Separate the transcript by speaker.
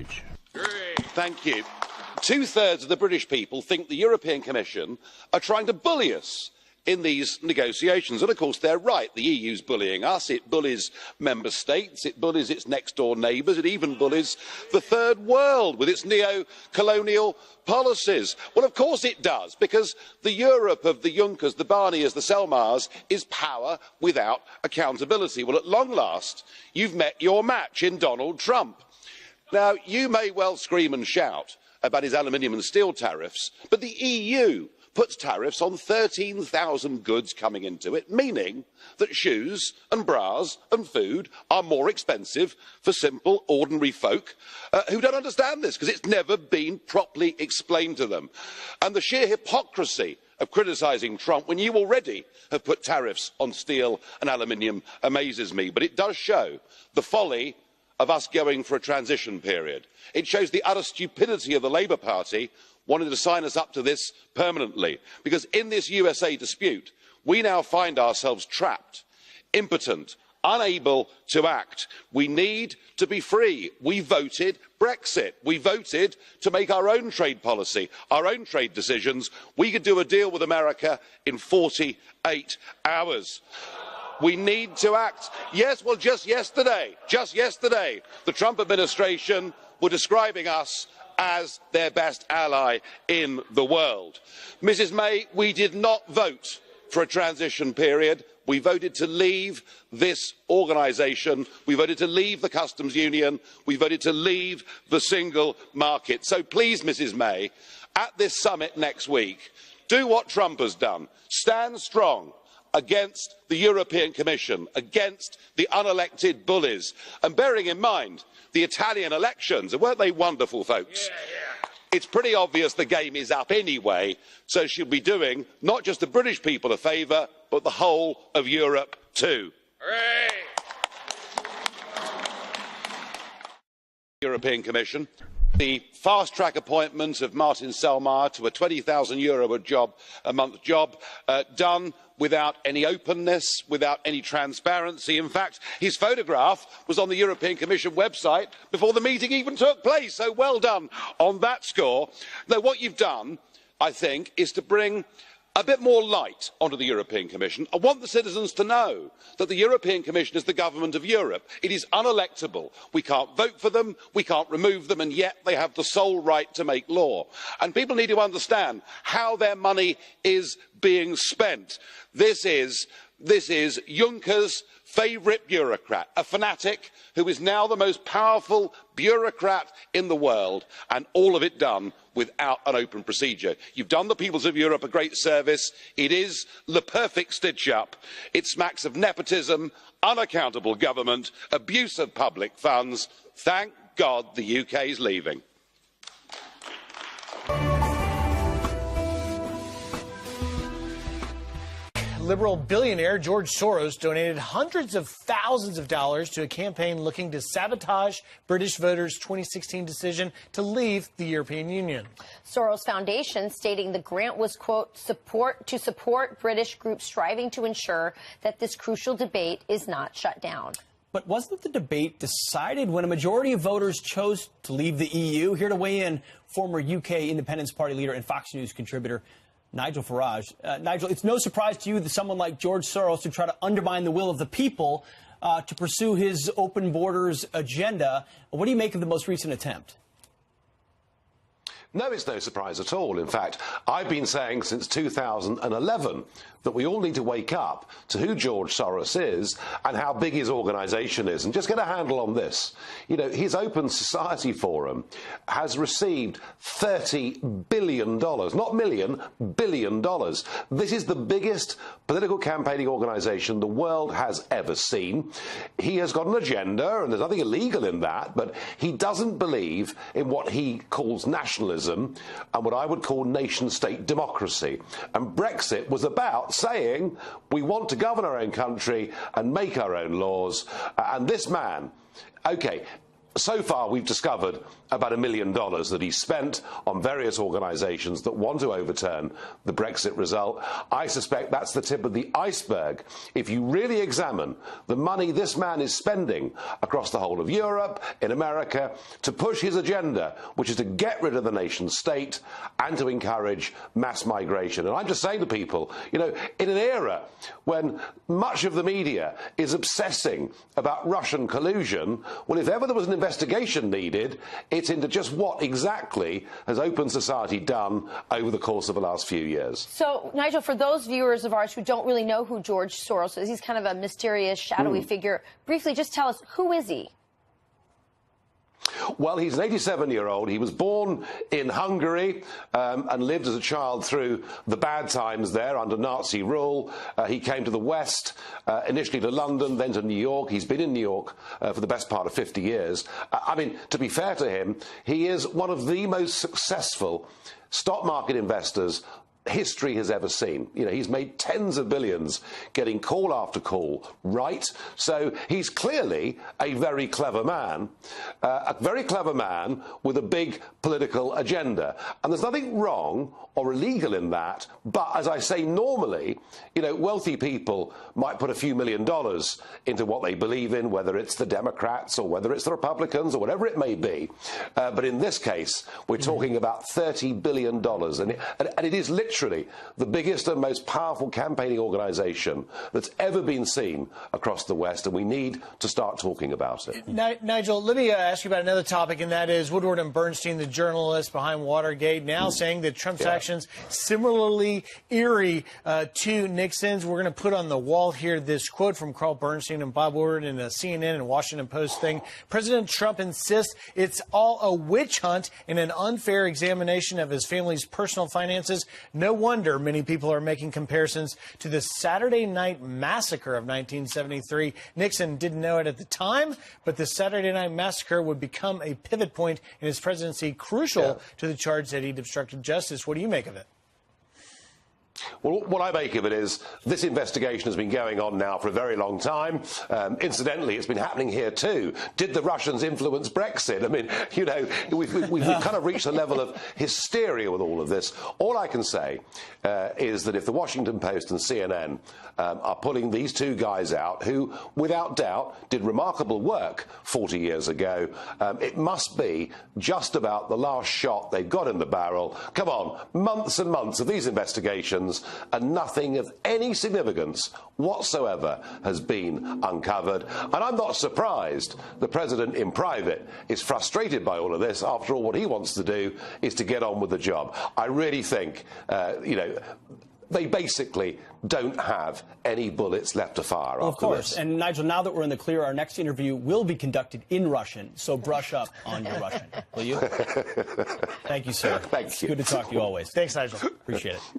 Speaker 1: speech.
Speaker 2: Thank you. Two-thirds of the British people think the European Commission are trying to bully us in these negotiations. And of course they're right. The EU's bullying us, it bullies member states, it bullies its next-door neighbours, it even bullies the third world with its neo-colonial policies. Well, of course it does, because the Europe of the Junckers, the Barniers, the Selmayrs is power without accountability. Well, at long last, you've met your match in Donald Trump. Now, you may well scream and shout about his aluminium and steel tariffs, but the EU puts tariffs on 13,000 goods coming into it, meaning that shoes and bras and food are more expensive for simple, ordinary folk who don't understand this, because it's never been properly explained to them. And the sheer hypocrisy of criticising Trump when you already have put tariffs on steel and aluminium amazes me. But it does show the folly of us going for a transition period. It shows the utter stupidity of the Labour Party wanting to sign us up to this permanently, because in this USA dispute we now find ourselves trapped, impotent, unable to act. We need to be free. We voted Brexit. We voted to make our own trade policy, our own trade decisions. We could do a deal with America in 48 hours. We need to act. Yes, well, just yesterday, the Trump administration were describing us as their best ally in the world. Mrs May, we did not vote for a transition period. We voted to leave this organisation. We voted to leave the customs union. We voted to leave the single market. So please, Mrs May, at this summit next week, do what Trump has done. Stand strong against the European Commission, against the unelected bullies. And bearing in mind the Italian elections, and weren't they wonderful, folks? Yeah. It's pretty obvious the game is up anyway, so she'll be doing not just the British people a favour, but the whole of Europe too. Hooray! European Commission. The fast-track appointment of Martin Selmayr to a €20,000 a month job, done without any openness, without any transparency. In fact, his photograph was on the European Commission website before the meeting even took place, so well done on that score. Now, what you've done, I think, is to bring a bit more light onto the European Commission. I want the citizens to know that the European Commission is the government of Europe. It is unelectable. We can't vote for them, we can't remove them, and yet they have the sole right to make law. And people need to understand how their money is being spent. This is Juncker's favourite bureaucrat, a fanatic who is now the most powerful bureaucrat in the world, and all of it done without an open procedure. You've done the peoples of Europe a great service. It is the perfect stitch-up. It smacks of nepotism, unaccountable government, abuse of public funds. Thank God the UK is leaving.
Speaker 3: Liberal billionaire George Soros donated hundreds of thousands of dollars to a campaign looking to sabotage British voters' 2016 decision to leave the European Union.
Speaker 4: Soros Foundation stating the grant was, quote, to support British groups striving to ensure that this crucial debate is not shut down.
Speaker 5: But wasn't the debate decided when a majority of voters chose to leave the EU? Here to weigh in, former UK Independence Party leader and Fox News contributor Nigel Farage. Nigel, it's no surprise to you that someone like George Soros would try to undermine the will of the people to pursue his open borders agenda. What do you make of the most recent attempt?
Speaker 6: No, it's no surprise at all. In fact, I've been saying since 2011 that we all need to wake up to who George Soros is and how big his organisation is, and just get a handle on this. You know, his Open Society Forum has received $30 billion, not million, $1 billion. This is the biggest political campaigning organisation the world has ever seen. He has got an agenda, and there's nothing illegal in that, but he doesn't believe in what he calls nationalism and what I would call nation-state democracy. And Brexit was about saying we want to govern our own country and make our own laws. And this man, OK, So far, we've discovered about $1 million that he spent on various organisations that want to overturn the Brexit result. I suspect that's the tip of the iceberg. If you really examine the money this man is spending across the whole of Europe, in America, to push his agenda, which is to get rid of the nation state and to encourage mass migration. And I'm just saying to people, you know, in an era when much of the media is obsessing about Russian collusion, well, if ever there was an investigation needed, it's into just what exactly has open society done over the course of the last few years.
Speaker 4: So, Nigel, for those viewers of ours who don't really know who George Soros is, he's kind of a mysterious, shadowy figure. Briefly, just tell us, who is he?
Speaker 6: Well, he's an 87-year-old. He was born in Hungary and lived as a child through the bad times there under Nazi rule. He came to the West, initially to London, then to New York. He's been in New York for the best part of 50 years. I mean, to be fair to him, he is one of the most successful stock market investors history has ever seen. You know, he's made tens of billions getting call after call right. So he's clearly a very clever man with a big political agenda. And there's nothing wrong or illegal in that. But as I say, normally, you know, wealthy people might put a few $1 million into what they believe in, whether it's the Democrats or whether it's the Republicans or whatever it may be. But in this case, we're talking about $30 billion. And it is literally the biggest and most powerful campaigning organisation that's ever been seen across the West, and we need to start talking about it.
Speaker 3: Nigel, let me ask you about another topic, and that is Woodward and Bernstein, the journalists behind Watergate, now saying that Trump's actions similarly eerie to Nixon's. We're going to put on the wall here this quote from Carl Bernstein and Bob Woodward in a CNN and Washington Post thing. President Trump insists it's all a witch hunt and an unfair examination of his family's personal finances. No wonder many people are making comparisons to the Saturday Night Massacre of 1973. Nixon didn't know it at the time, but the Saturday Night Massacre would become a pivot point in his presidency, crucial to the charge that he'd obstructed justice. What do you make of it?
Speaker 6: Well, what I make of it is this investigation has been going on now for a very long time. Incidentally, it's been happening here too. Did the Russians influence Brexit? I mean, you know, we've kind of reached a level of hysteria with all of this. All I can say is that if the Washington Post and CNN are pulling these two guys out, who, without doubt, did remarkable work 40 years ago, it must be just about the last shot they've got in the barrel. Come on, months and months of these investigations, and nothing of any significance whatsoever has been uncovered. And I'm not surprised the president in private is frustrated by all of this. After all, what he wants to do is to get on with the job. I really think, you know, they basically don't have any bullets left to fire.
Speaker 5: Well, of course.
Speaker 6: This.
Speaker 5: And Nigel, now that we're in the clear, our next interview will be conducted in Russian. So brush up on your Russian, will you? Thank you, sir.
Speaker 6: Thank you.
Speaker 5: Good to talk to you always.
Speaker 3: Thanks, Nigel.
Speaker 5: Appreciate it.